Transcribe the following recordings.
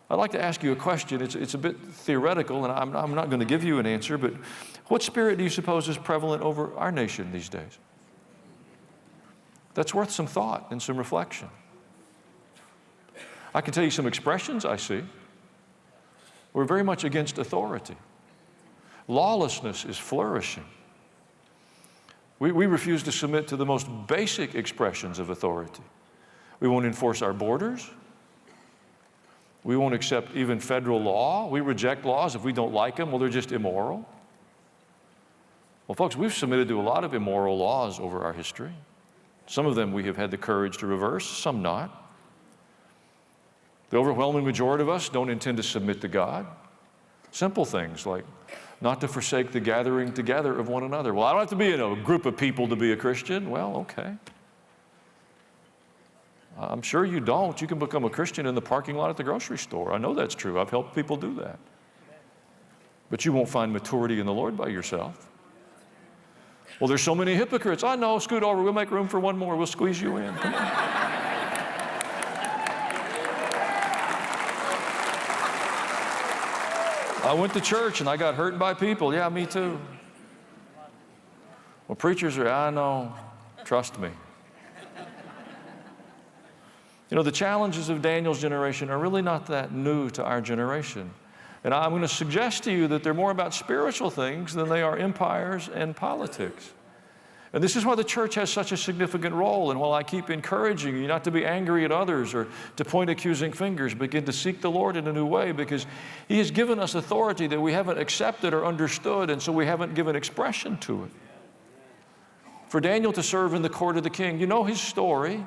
I'd like to ask you a question. It's a bit theoretical, and I'm not going to give you an answer, but what spirit do you suppose is prevalent over our nation these days? That's worth some thought and some reflection. I can tell you some expressions I see. We're very much against authority. Lawlessness is flourishing. We refuse to submit to the most basic expressions of authority. We won't enforce our borders. We won't accept even federal law. We reject laws if we don't like them. Well, they're just immoral. Well, folks, we've submitted to a lot of immoral laws over our history. Some of them we have had the courage to reverse, some not. The overwhelming majority of us don't intend to submit to God. Simple things like not to forsake the gathering together of one another. Well, I don't have to be in a group of people to be a Christian. Well, okay. I'm sure you don't. You can become a Christian in the parking lot at the grocery store. I know that's true. I've helped people do that. But you won't find maturity in the Lord by yourself. Well, there's so many hypocrites. I know. Scoot over. We'll make room for one more. We'll squeeze you in. Come on. I went to church and I got hurt by people. Yeah, me too. Well, preachers are, I know. Trust me. You know, the challenges of Daniel's generation are really not that new to our generation. And I'm going to suggest to you that they're more about spiritual things than they are empires and politics. And this is why the church has such a significant role. And while I keep encouraging you not to be angry at others or to point accusing fingers, begin to seek the Lord in a new way, because He has given us authority that we haven't accepted or understood, and so we haven't given expression to it. For Daniel to serve in the court of the king, you know his story.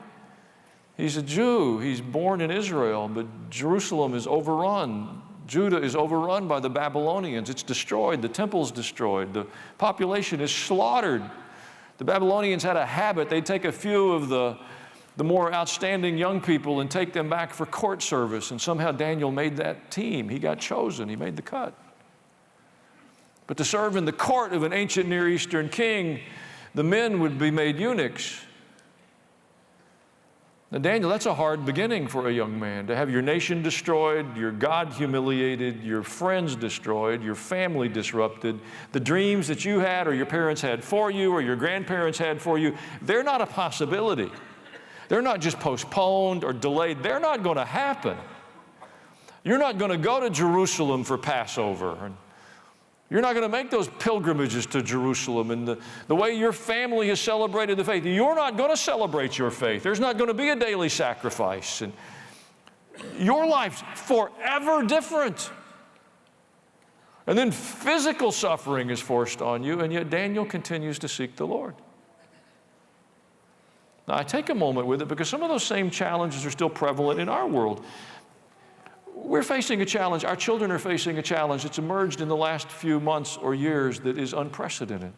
He's a Jew. He's born in Israel, but Jerusalem is overrun. Judah is overrun by the Babylonians. It's destroyed. The temple's destroyed. The population is slaughtered. The Babylonians had a habit. They'd take a few of the more outstanding young people and take them back for court service. And somehow Daniel made that team. He got chosen. He made the cut. But to serve in the court of an ancient Near Eastern king, the men would be made eunuchs. Now, Daniel, that's a hard beginning for a young man, to have your nation destroyed, your God humiliated, your friends destroyed, your family disrupted. The dreams that you had or your parents had for you or your grandparents had for you, they're not a possibility. They're not just postponed or delayed. They're not going to happen. You're not going to go to Jerusalem for Passover. You're not going to make those pilgrimages to Jerusalem. And the way your family has celebrated the faith, you're not going to celebrate your faith. There's not going to be a daily sacrifice. And your life's forever different. And then physical suffering is forced on you, and yet Daniel continues to seek the Lord. Now, I take a moment with it because some of those same challenges are still prevalent in our world. We're facing a challenge. Our children are facing a challenge that's emerged in the last few months or years that is unprecedented.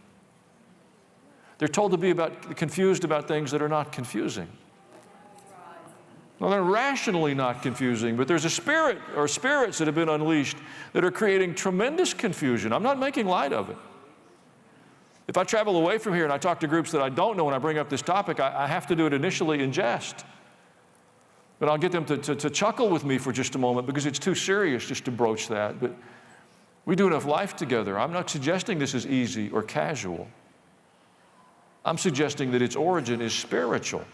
They're told to be confused about things that are not confusing. Well, they're rationally not confusing, but there's a spirit or spirits that have been unleashed that are creating tremendous confusion. I'm not making light of it. If I travel away from here and I talk to groups that I don't know and I bring up this topic, I have to do it initially in jest. But I'll get them to chuckle with me for just a moment because it's too serious just to broach that. But we do enough life together. I'm not suggesting this is easy or casual. I'm suggesting that its origin is spiritual.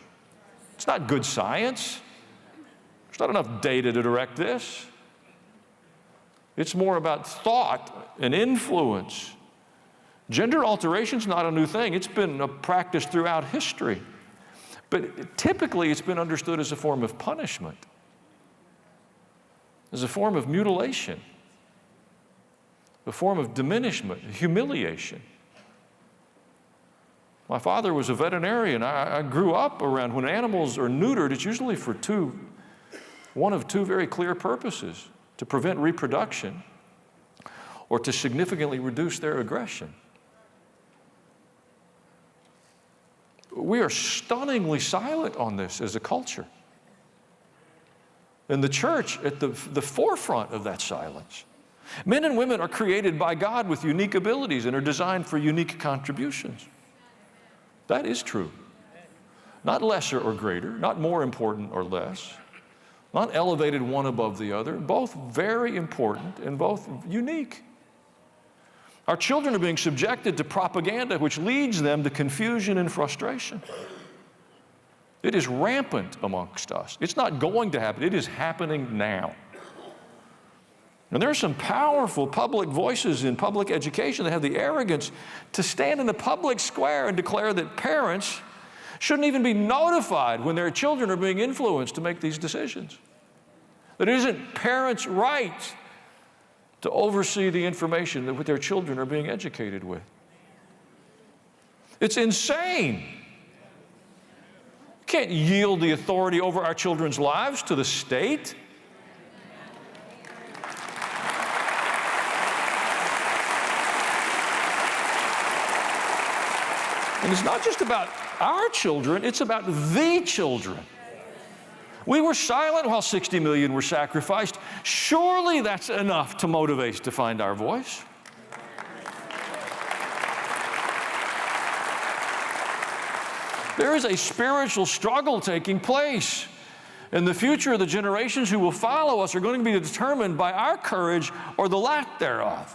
It's not good science. There's not enough data to direct this. It's more about thought and influence. Gender alteration's not a new thing. It's been a practice throughout history. But typically, it's been understood as a form of punishment, as a form of mutilation, a form of diminishment, humiliation. My father was a veterinarian. I grew up around when animals are neutered, it's usually for one of two very clear purposes: to prevent reproduction or to significantly reduce their aggression. We are stunningly silent on this as a culture. And the church at the forefront of that silence. Men and women are created by God with unique abilities and are designed for unique contributions. That is true. Not lesser or greater, not more important or less. not elevated one above the other, both very important and both unique. Our children are being subjected to propaganda which leads them to confusion and frustration. It is rampant amongst us. It's not going to happen. It is happening now. And there are some powerful public voices in public education that have the arrogance to stand in the public square and declare that parents shouldn't even be notified when their children are being influenced to make these decisions. That it isn't parents' right to oversee the information that their children are being educated with. It's insane. We can't yield the authority over our children's lives to the state. And it's not just about our children, it's about the children. We were silent while 60 million were sacrificed. Surely that's enough to motivate us to find our voice. There is a spiritual struggle taking place. And the future of the generations who will follow us are going to be determined by our courage or the lack thereof.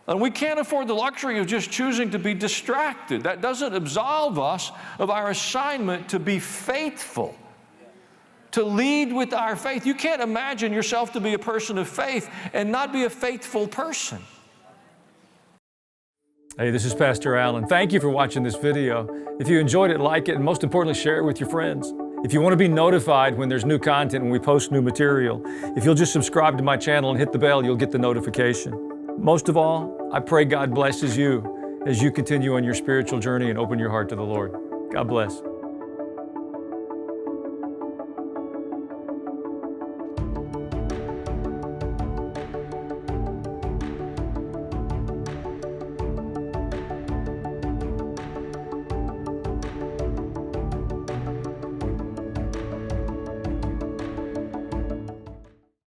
And we can't afford the luxury of just choosing to be distracted. That doesn't absolve us of our assignment to be faithful, to lead with our faith. You can't imagine yourself to be a person of faith and not be a faithful person. Hey, this is Pastor Allen. Thank you for watching this video. If you enjoyed it, like it, and most importantly, share it with your friends. If you want to be notified when there's new content, when we post new material, if you'll just subscribe to my channel and hit the bell, you'll get the notification. Most of all, I pray God blesses you as you continue on your spiritual journey and open your heart to the Lord. God bless.